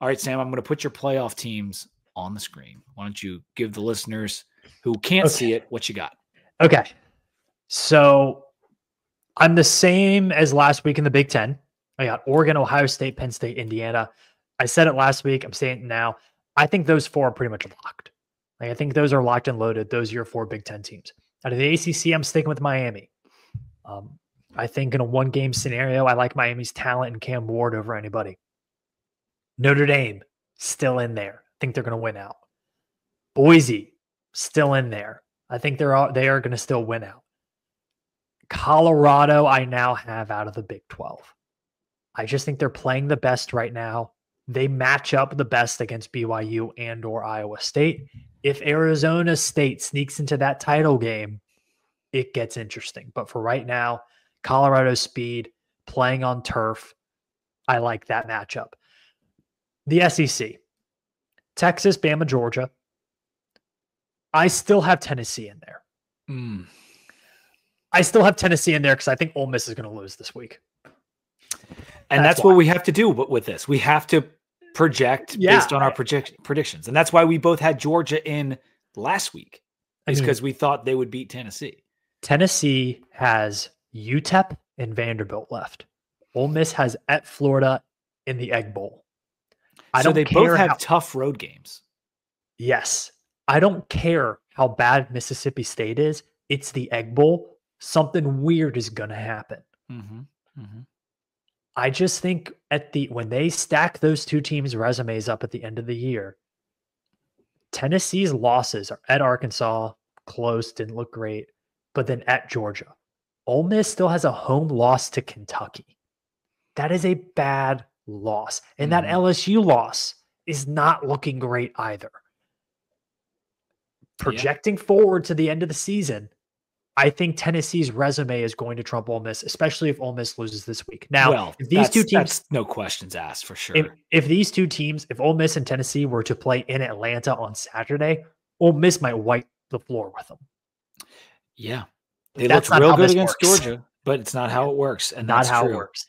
All right, Sam, I'm going to put your playoff teams on the screen. Why don't you give the listeners who can't see it what you got? Okay. So I'm the same as last week in the Big Ten. I got Oregon, Ohio State, Penn State, Indiana. I said it last week. I'm saying it now. I think those four are pretty much locked. Like, I think those are locked and loaded. Those are your four Big Ten teams. Out of the ACC, I'm sticking with Miami. I think in a one-game scenario, I like Miami's talent and Cam Ward over anybody. Notre Dame, still in there. I think they're going to win out. Boise, still in there. I think they are going to still win out. Colorado, I now have out of the Big 12. I just think they're playing the best right now. They match up the best against BYU and or Iowa State. If Arizona State sneaks into that title game, it gets interesting. But for right now, Colorado's speed, playing on turf, I like that matchup. The SEC, Texas, Bama, Georgia. I still have Tennessee in there. I still have Tennessee in there because I think Ole Miss is going to lose this week. And that's what we have to do with this. We have to project based on our predictions. And that's why we both had Georgia in last week, because we thought they would beat Tennessee. Tennessee has UTEP and Vanderbilt left. Ole Miss has at Florida in the Egg Bowl. So they both have tough road games. Yes. I don't care how bad Mississippi State is. It's the Egg Bowl. Something weird is going to happen. I just think when they stack those two teams' resumes up at the end of the year, Tennessee's losses are at Arkansas, close, didn't look great, but then at Georgia. Ole Miss still has a home loss to Kentucky. That is a bad loss. And that LSU loss is not looking great either. Projecting forward to the end of the season, I think Tennessee's resume is going to trump Ole Miss, especially if Ole Miss loses this week. Now, if these two teams, that's no questions asked for sure. If these two teams, if Ole Miss and Tennessee were to play in Atlanta on Saturday, Ole Miss might wipe the floor with them. Yeah. They looked real good against Georgia, but it's not how it works. And that's not how it works.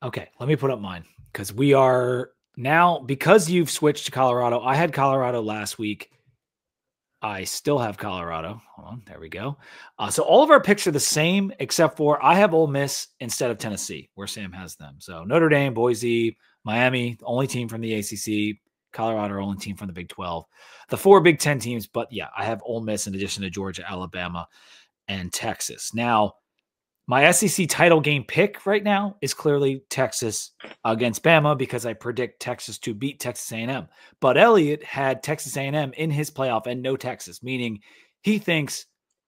Okay, let me put up mine because we are now, because you've switched to Colorado. I had Colorado last week. I still have Colorado. Hold on, there we go. So all of our picks are the same, except for I have Ole Miss instead of Tennessee, where Sam has them. So Notre Dame, Boise, Miami, the only team from the ACC. Colorado, only team from the Big 12. The four Big 10 teams, but yeah, I have Ole Miss in addition to Georgia, Alabama, and Texas. Now, my SEC title game pick right now is clearly Texas against Bama because I predict Texas to beat Texas A&M. But Elliott had Texas A&M in his playoff and no Texas, meaning he thinks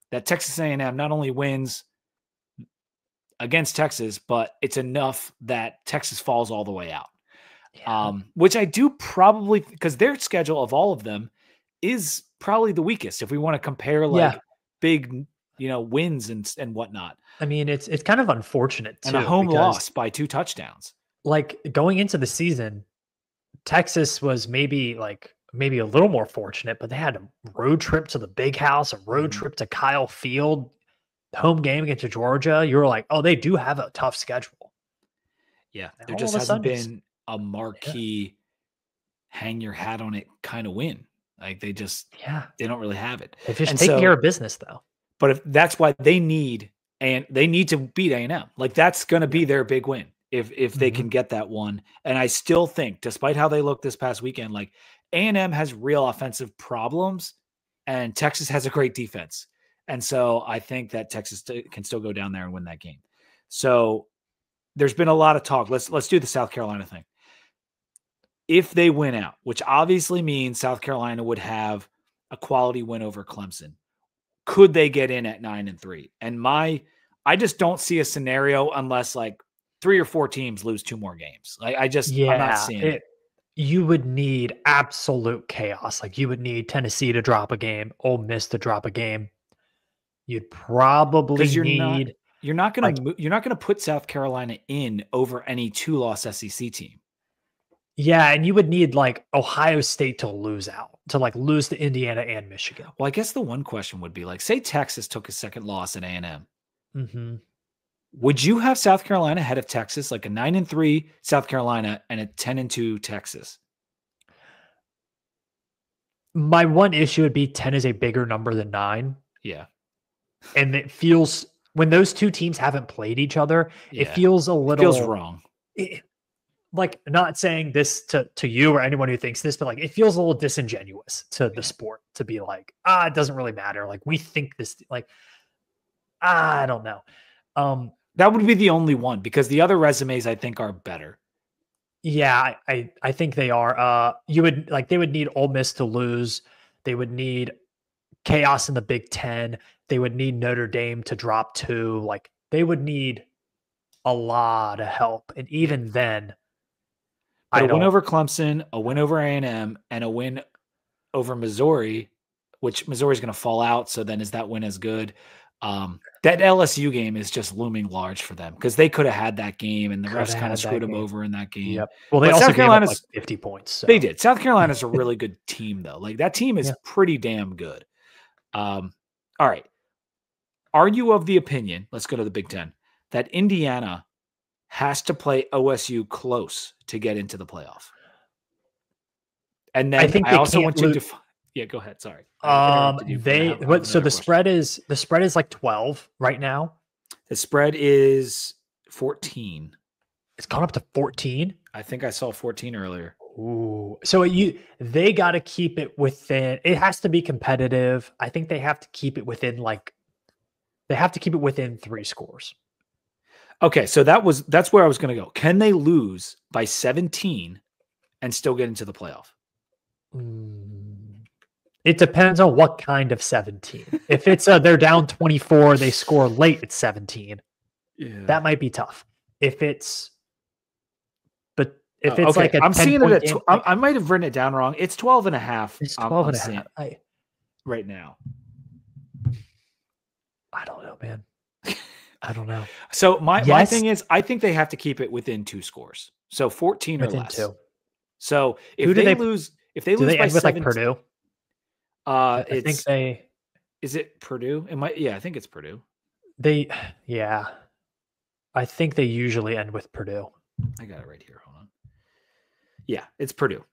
that Texas A&M not only wins against Texas, but it's enough that Texas falls all the way out. Which I do probably, because their schedule of all of them is probably the weakest if we want to compare big, wins and whatnot. I mean, it's kind of unfortunate too. And a home loss by 2 touchdowns. Like going into the season, Texas was maybe a little more fortunate, but they had a road trip to the Big House, a road trip to Kyle Field, home game against Georgia. You were like, oh, they do have a tough schedule. Yeah, there just hasn't been a marquee hang your hat on it kind of win. Like they don't really have it. They've just taken care of business though. But if that's why they need to beat A&M. Like that's going to be their big win if they can get that one. And I still think, despite how they looked this past weekend, like A&M has real offensive problems and Texas has a great defense. And so I think that Texas can still go down there and win that game. So there's been a lot of talk. Let's do the South Carolina thing. If they win out, which obviously means South Carolina would have a quality win over Clemson, could they get in at 9-3? And I just don't see a scenario unless like 3 or 4 teams lose 2 more games. Like I'm not seeing it. You would need absolute chaos. Like you would need Tennessee to drop a game, Ole Miss to drop a game. You'd probably need. You're not going to put South Carolina in over any 2-loss SEC team. Yeah, and you would need like Ohio State to lose out, to like lose to Indiana and Michigan. Well, I guess the one question would be like, say Texas took a second loss at A&M. Would you have South Carolina ahead of Texas, like a 9-3 South Carolina and a 10-2 Texas? My one issue would be 10 is a bigger number than 9. Yeah. And it feels, when those two teams haven't played each other, it feels a little. It feels wrong. Like, not saying this to you or anyone who thinks this, but like, it feels a little disingenuous to the sport to be like, it doesn't really matter. Like, we think this, like, I don't know. That would be the only one, because the other resumes I think are better. Yeah, I think they are. They would need Ole Miss to lose. They would need chaos in the Big Ten. They would need Notre Dame to drop 2. Like, they would need a lot of help. And even then, a win over Clemson, a win over A&M, and a win over Missouri, which Missouri's going to fall out. So then is that win as good? That LSU game is just looming large for them, because they could have had that game and the refs kind of screwed them over in that game. Yep. Well, they also gave up like 50 points. So. They did. South Carolina's a really good team, though. Like, that team is pretty damn good. All right. Are you of the opinion, let's go to the Big Ten, that Indiana has to play OSU close to get into the playoff? And then I also want you to yeah, go ahead. Sorry. So the spread is like 12 right now. The spread is 14. It's gone up to 14. I think I saw 14 earlier. Ooh. So they got to keep it within. It has to be competitive. I think they have to keep it within 3 scores. Okay, so that's where I was going to go. Can they lose by 17 and still get into the playoff? It depends on what kind of 17. If it's they're down 24, they score late at 17. Yeah. That might be tough. If it's okay. Like a, I'm seeing it at I might have written it down wrong. It's 12 and a half. It's 12 and a half right now. I don't know, man. I don't know. So my thing is, I think they have to keep it within 2 scores. So 14 or less. 2. So if they lose by 7, like Purdue. I think is it Purdue? I think it's Purdue. I think they usually end with Purdue. I got it right here. Hold on. Yeah, it's Purdue.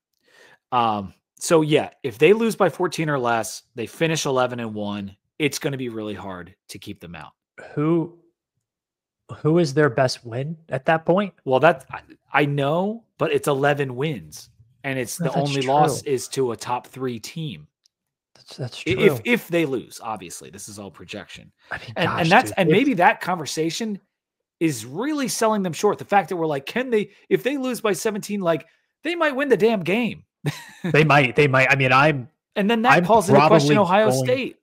So yeah, if they lose by 14 or less, they finish 11-1. It's going to be really hard to keep them out. Who is their best win at that point? Well, I know, but it's 11 wins, and it's the only loss is to a top 3 team. That's true. If they lose, obviously, this is all projection. I mean, maybe that conversation is really selling them short. The fact that we're like, if they lose by 17, like, they might win the damn game. They might. I mean, and then that calls into question Ohio State.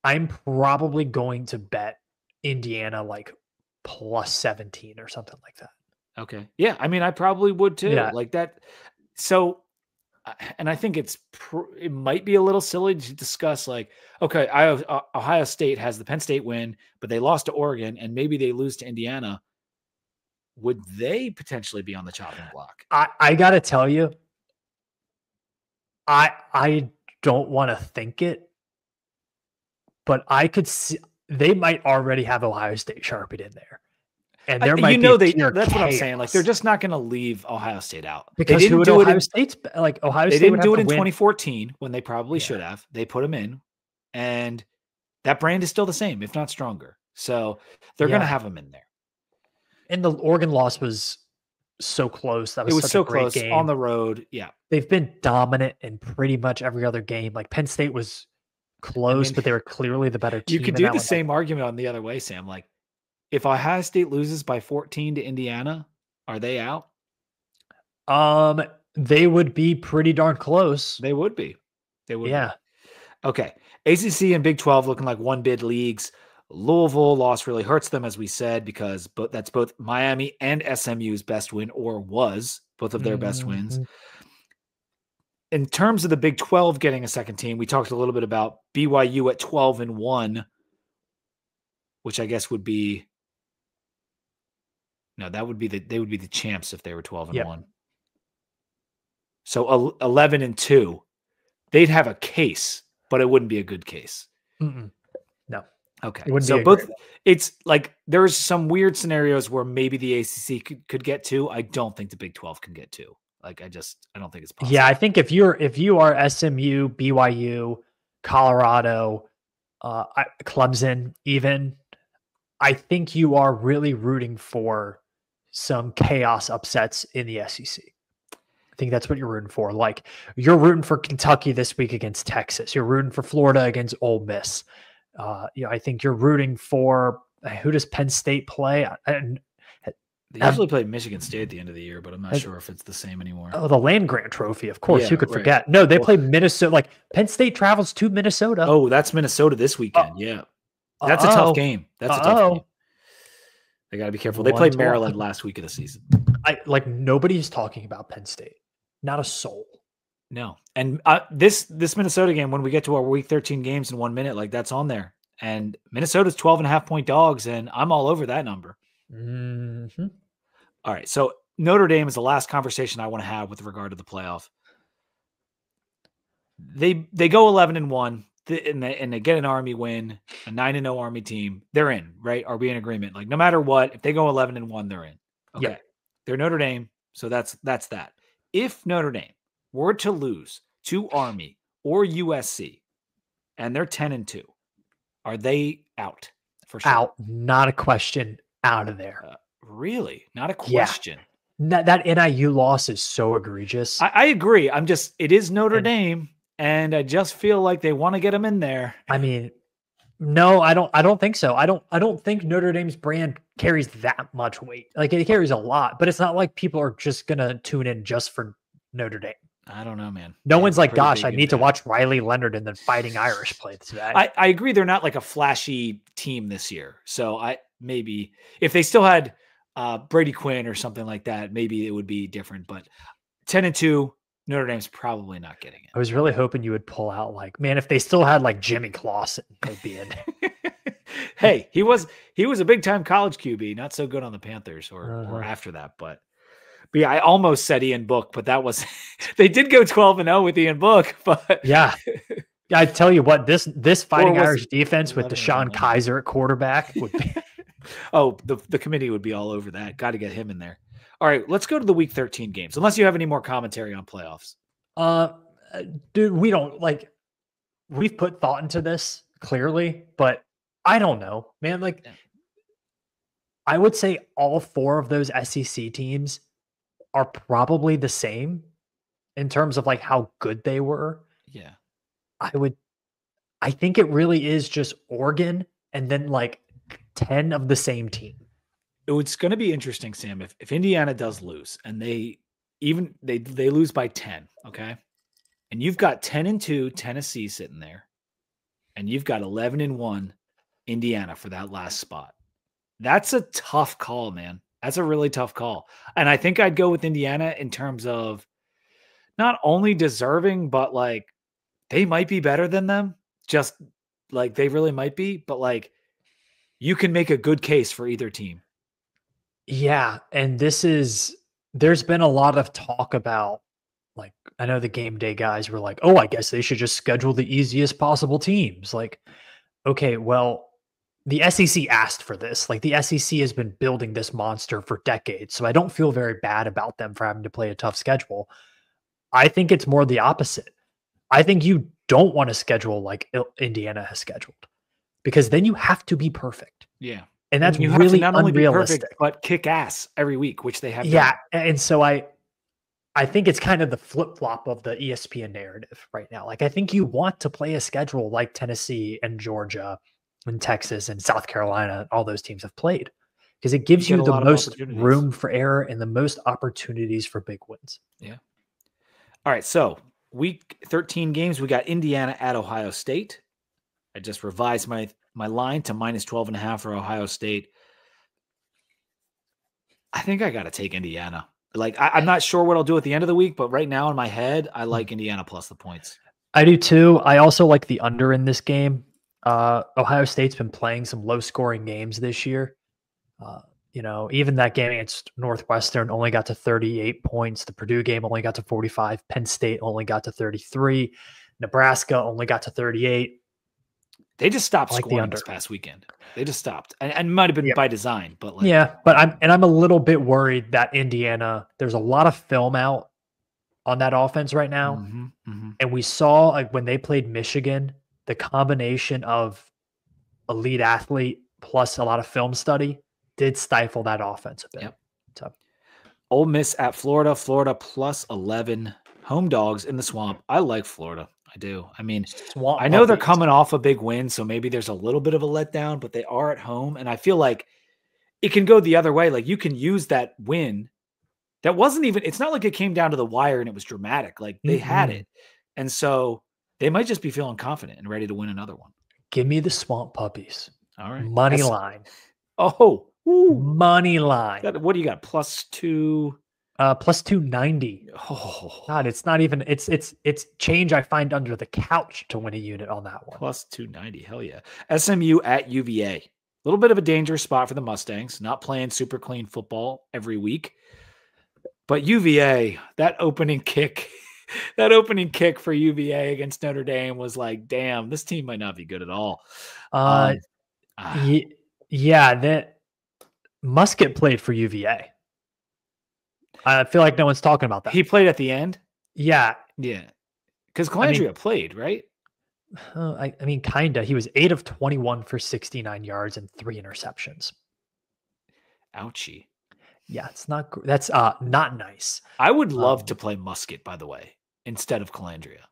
I'm probably going to bet Indiana like plus 17 or something like that. Okay. Yeah. I mean, I probably would too. Yeah. Like that. So, and I think it might be a little silly to discuss like, okay, Ohio State has the Penn State win, but they lost to Oregon and maybe they lose to Indiana. Would they potentially be on the chopping block? I got to tell you, I don't want to think it, but I could see they might already have Ohio State sharpied in there. And there might be that's what I'm saying. Like, they're just not going to leave Ohio State out. Because they didn't do Ohio State's like Ohio State. They didn't do it in 2014 when they probably should have. They put them in, and that brand is still the same, if not stronger. So they're going to have them in there. And the Oregon loss was so close. That was it was such so a great close game. On the road. Yeah, they've been dominant in pretty much every other game. Like Penn State was close, but they were clearly the better team. You could do the same argument on the other way, Sam. Like, if Ohio State loses by 14 to Indiana, are they out? They would be pretty darn close. They would be. Yeah. Okay. ACC and Big 12 looking like one bid leagues. Louisville loss really hurts them, as we said, because that's both Miami and SMU's best win, or was both of their best wins. In terms of the Big 12 getting a second team, we talked a little bit about BYU at 12-1, which I guess would be. No, they would be the champs if they were 12-1. So 11-2, they'd have a case, but it wouldn't be a good case. No. Okay. So it's like there's some weird scenarios where maybe the ACC could get 2. I don't think the Big 12 can get 2. Like I don't think it's possible. Yeah, I think if you are SMU, BYU, Colorado, Clemson, even, I think you are really rooting for some chaos upsets in the SEC. I think that's what you're rooting for. Like you're rooting for Kentucky this week against Texas. You're rooting for Florida against Ole Miss. I think you're rooting for who does Penn State play? They usually play Michigan State at the end of the year, but I'm not sure if it's the same anymore. Oh, the land grant trophy, of course. Who could forget? No, they play Minnesota. Like Penn State travels to Minnesota. Oh, that's Minnesota this weekend. Yeah, that's a tough game. That's a tough game. They got to be careful. They played Maryland last week of the season. Nobody's talking about Penn State. Not a soul. No. And this Minnesota game, when we get to our week 13 games in 1 minute, like that's on there. And Minnesota's 12.5-point dogs, and I'm all over that number. Mm-hmm. All right. So Notre Dame is the last conversation I want to have with regard to the playoff. They go 11-1, and they get an Army win, a 9-0 Army team. They're in, right? Are we in agreement? Like no matter what, if they go 11-1, they're in. Okay. Yeah. They're Notre Dame, so that's that. If Notre Dame were to lose to Army or USC, and they're 10-2, are they out for sure? Out, not a question. Out of there. Really? Not a question. Yeah. That NIU loss is so egregious. I agree. It is Notre Dame, and I just feel like they want to get them in there. I mean, no, I don't think so. I don't think Notre Dame's brand carries that much weight. Like it carries a lot, but it's not like people are just gonna tune in just for Notre Dame. I don't know, man. No one's like, gosh, I need to watch Riley Leonard and then Fighting Irish play today. I agree. They're not like a flashy team this year. So maybe if they still had Brady Quinn or something like that, maybe it would be different. But 10-2, Notre Dame's probably not getting it. I was really hoping you would pull out like, man, if they still had like Jimmy Clausen, they'd be in. Hey, he was a big time college QB, not so good on the Panthers or after that, but yeah, I almost said Ian Book, but that was they did go 12-0 with Ian Book, but yeah. I tell you what, this Fighting Irish defense with Deshaun Kaiser at quarterback would be. Oh, the committee would be all over that. Got to get him in there. All right, let's go to the week 13 games. Unless you have any more commentary on playoffs. Dude, we've put thought into this clearly, but I don't know, man. Like, I would say all 4 of those SEC teams are probably the same in terms of like how good they were. Yeah. I think it really is just Oregon and then like 10 of the same team. It's going to be interesting, Sam, if Indiana does lose and they lose by 10, okay? And you've got 10-2 Tennessee sitting there, and you've got 11-1 Indiana for that last spot. That's a tough call, man. That's a really tough call. And I think I'd go with Indiana in terms of not only deserving, but like they might be better than them. Just like they really might be, but like you can make a good case for either team. Yeah. And there's been a lot of talk about, like, I know the game day guys were like, oh, I guess they should just schedule the easiest possible teams. Like, okay, well, the SEC asked for this. Like the SEC has been building this monster for decades. So I don't feel very bad about them for having to play a tough schedule. I think it's more the opposite. I think you don't want to schedule like Indiana has scheduled, because then you have to be perfect. Yeah. And that's you really have to not only unrealistic. Be perfect, but kick ass every week, which they have. Yeah. Done. And so I think it's kind of the flip-flop of the ESPN narrative right now. Like I think you want to play a schedule like Tennessee and Georgia and Texas and South Carolina, all those teams have played, because it gives you the most room for error and the most opportunities for big wins. Yeah. All right. So week 13 games, we got Indiana at Ohio State. I just revised my line to -12.5 for Ohio State. I think I got to take Indiana. Like, I'm not sure what I'll do at the end of the week, but right now in my head, I like Indiana plus the points. I do too. I also like the under in this game. Ohio State's been playing some low-scoring games this year. Even that game against Northwestern only got to 38 points. The Purdue game only got to 45. Penn State only got to 33. Nebraska only got to 38. They just stopped scoring this past weekend. They just stopped, and it might have been by design. But but I'm a little bit worried that Indiana. There's a lot of film out on that offense right now, and we saw like when they played Michigan, the combination of elite athlete plus a lot of film study did stifle that offense a bit. Yep. So, Ole Miss at Florida. Florida plus 11 home dogs in the Swamp. I like Florida. I do. I mean, I know they're coming off a big win, so maybe there's a little bit of a letdown, but they are at home. And I feel like it can go the other way. Like you can use that win. That wasn't even, it's not like it came down to the wire and it was dramatic. Like they had it. And so they might just be feeling confident and ready to win another one. Give me the Swamp Puppies. All right. Money line. Oh, money line. What do you got? +2? Plus 290. Oh God, it's not even, it's change I find under the couch to win a unit on that one. Plus 290. Hell yeah. SMU at UVA. A little bit of a dangerous spot for the Mustangs, not playing super clean football every week. But UVA, that opening kick for UVA against Notre Dame was like, damn, this team might not be good at all. Yeah, that Musket played for UVA. I feel like no one's talking about that. He played at the end? Yeah. Yeah. Because Calandria played, right? I mean, kind of. He was 8 of 21 for 69 yards and 3 interceptions. Ouchie. Yeah, it's not. That's not nice. I would love to play Musket, by the way, instead of Calandria.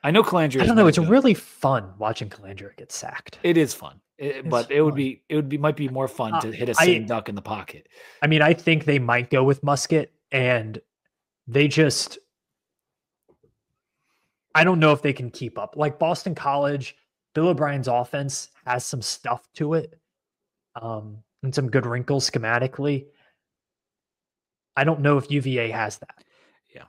I know Calandria. I don't know. It's really fun watching Calandria get sacked. It is fun, but it might be more fun to hit a sitting duck in the pocket. I mean, I think they might go with Musket, and they just. I don't know if they can keep up. Like Boston College, Bill O'Brien's offense has some stuff to it, and some good wrinkles schematically. I don't know if UVA has that. Yeah.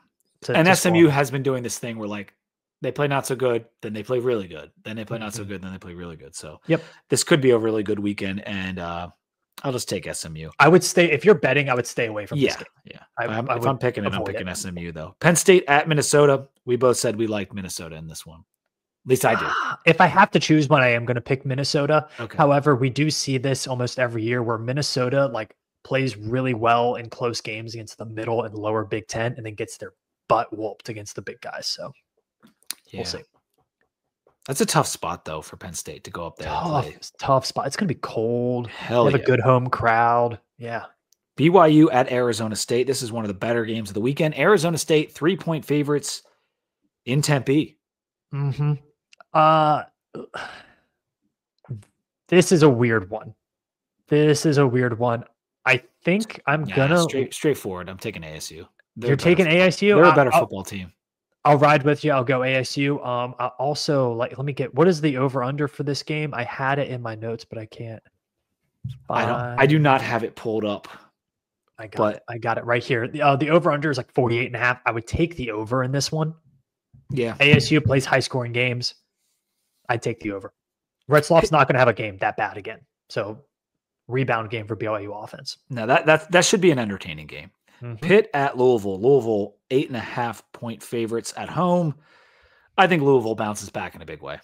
And SMU has been doing this thing where like they play not so good, then they play really good. Then they play not so good, then they play really good. So this could be a really good weekend. And I'll just take SMU. I would stay, if you're betting, I would stay away from this game. Yeah. If I'm picking it, I'm picking SMU though. Penn State at Minnesota. We both said we liked Minnesota in this one. At least I do. If I have to choose one, I am going to pick Minnesota. Okay. However, we do see this almost every year where Minnesota like plays really well in close games against the middle and lower Big Ten and then gets their butt whooped against the big guys. So we'll see. That's a tough spot though for Penn State to go up there. Tough spot. It's going to be cold. Hell they have a good home crowd. Yeah. BYU at Arizona State. This is one of the better games of the weekend. Arizona State 3-point favorites in Tempe. This is a weird one. I think I'm gonna straightforward. I'm taking ASU. You're taking ASU? They're a better football team. I'll ride with you. I'll go ASU. I also let me get, what is the over under for this game? I had it in my notes, but I can't. I do not have it pulled up. I got it right here. The over under is like 48.5. I would take the over in this one. Yeah. ASU plays high scoring games. I'd take the over. Retzloff's not going to have a game that bad again. So rebound game for BYU offense. No, that should be an entertaining game. Pitt at Louisville. Louisville 8.5-point favorites at home. I think Louisville bounces back in a big way.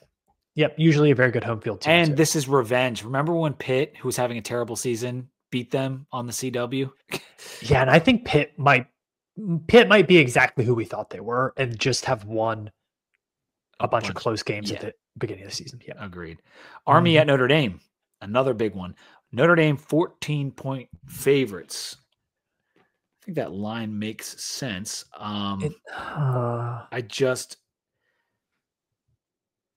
Yep, usually a very good home field team. And this is revenge. Remember when Pitt, who was having a terrible season, beat them on the CW? Yeah, and I think Pitt might be exactly who we thought they were and just have won a bunch of close games at the beginning of the season. Yeah, agreed. Army at Notre Dame, another big one. Notre Dame 14-point favorites. I think that line makes sense.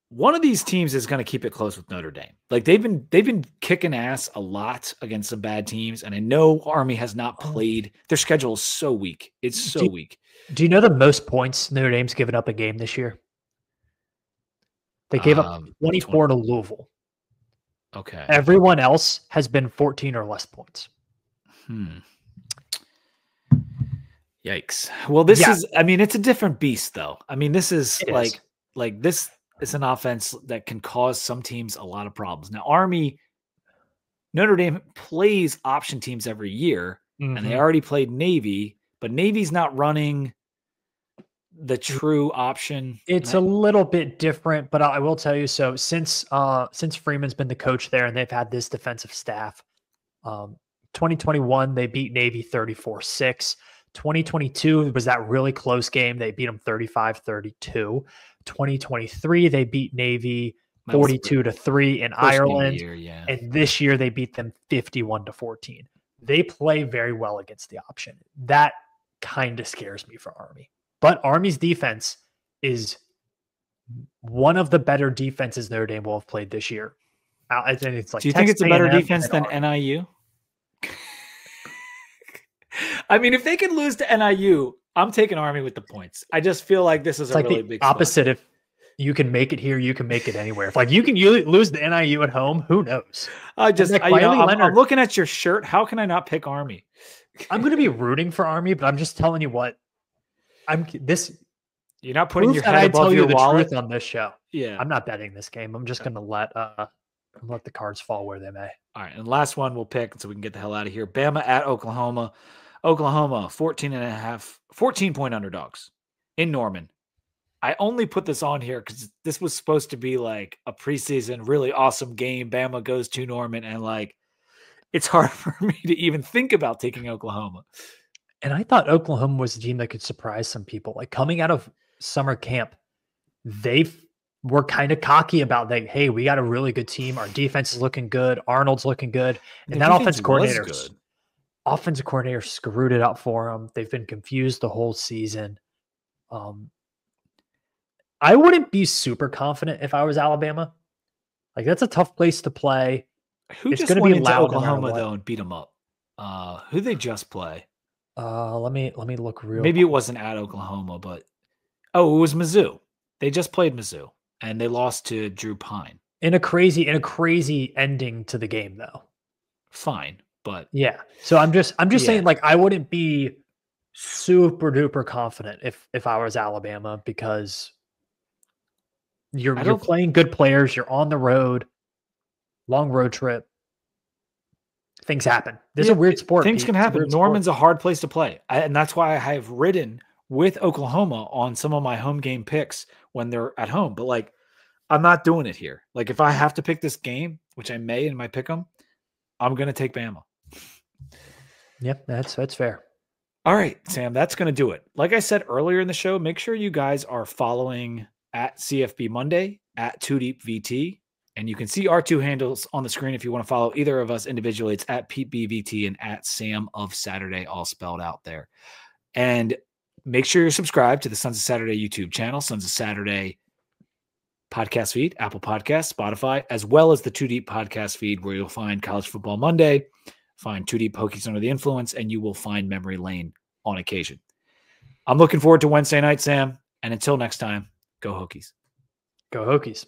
One of these teams is going to keep it close with Notre Dame. Like they've been kicking ass a lot against some bad teams, and I know Army has not played. Their schedule is so weak. It's so weak. Do you know the most points Notre Dame's given up a game this year? They gave up 24 to Louisville. Okay. Everyone else has been 14 or less points. Yikes. Well, this is, I mean, it's a different beast though. I mean, this is like this is an offense that can cause some teams a lot of problems. Now, Notre Dame plays option teams every year, and they already played Navy, but Navy's not running the true option? It's a little bit different, but I will tell you. So since Freeman's been the coach there and they've had this defensive staff, 2021 they beat Navy 34-6. 2022 was that really close game. They beat them 35-32. 2023 they beat Navy 42-3 in Ireland, and this year they beat them 51-14. They play very well against the option. That kind of scares me for Army. But Army's defense is one of the better defenses Notre Dame will have played this year. I think it's like. Do you think it's a better defense than NIU? I mean, if they can lose to NIU, I'm taking Army with the points. I just feel like this is a really big opposite. Spot. If you can make it here, you can make it anywhere. If you can lose the NIU at home, who knows? I'm looking at your shirt. How can I not pick Army? I'm going to be rooting for Army, but I'm just telling you what. You're not putting your head above your wallet on this show. Yeah, I'm not betting this game. I'm just going to let the cards fall where they may. All right, and last one we'll pick so we can get the hell out of here. Bama at Oklahoma. Oklahoma 14-point underdogs in Norman. I only put this on here because this was supposed to be like a preseason, really awesome game. Bama goes to Norman, and it's hard for me to even think about taking Oklahoma. And I thought Oklahoma was a team that could surprise some people. Like coming out of summer camp, they were kind of cocky about that. Hey, we got a really good team. Our defense is looking good. Arnold's looking good. And that offensive coordinator screwed it up for them. They've been confused the whole season. I wouldn't be super confident if I was Alabama. That's a tough place to play. It's going to be loud. Oklahoma though and beat them up. Who they just play? Let me look real. Maybe it wasn't at Oklahoma, but it was Mizzou. They just played Mizzou and they lost to Drew Pine in a crazy ending to the game though. Fine, but yeah. So I'm just saying I wouldn't be super duper confident if I was Alabama because you're playing good players. You're on the road, long road trip. Things happen. This is a weird sport. Things can happen. Norman's a hard place to play. And that's why I have ridden with Oklahoma on some of my home game picks when they're at home. But I'm not doing it here. If I have to pick this game, which I may in my pick 'em, I'm going to take Bama. Yep, that's fair. All right, Sam, that's going to do it. Like I said earlier in the show, make sure you guys are following at CFB Monday, at 2DeepVT. And you can see our two handles on the screen if you want to follow either of us individually. It's at PeteBVT and at Sam of Saturday, all spelled out there. And make sure you're subscribed to the Sons of Saturday YouTube channel, Sons of Saturday podcast feed, Apple Podcasts, Spotify, as well as the 2 Deep podcast feed where you'll find College Football Monday, find 2 Deep Hokies Under the Influence, and you will find Memory Lane on occasion. I'm looking forward to Wednesday night, Sam. And until next time, go Hokies. Go Hokies.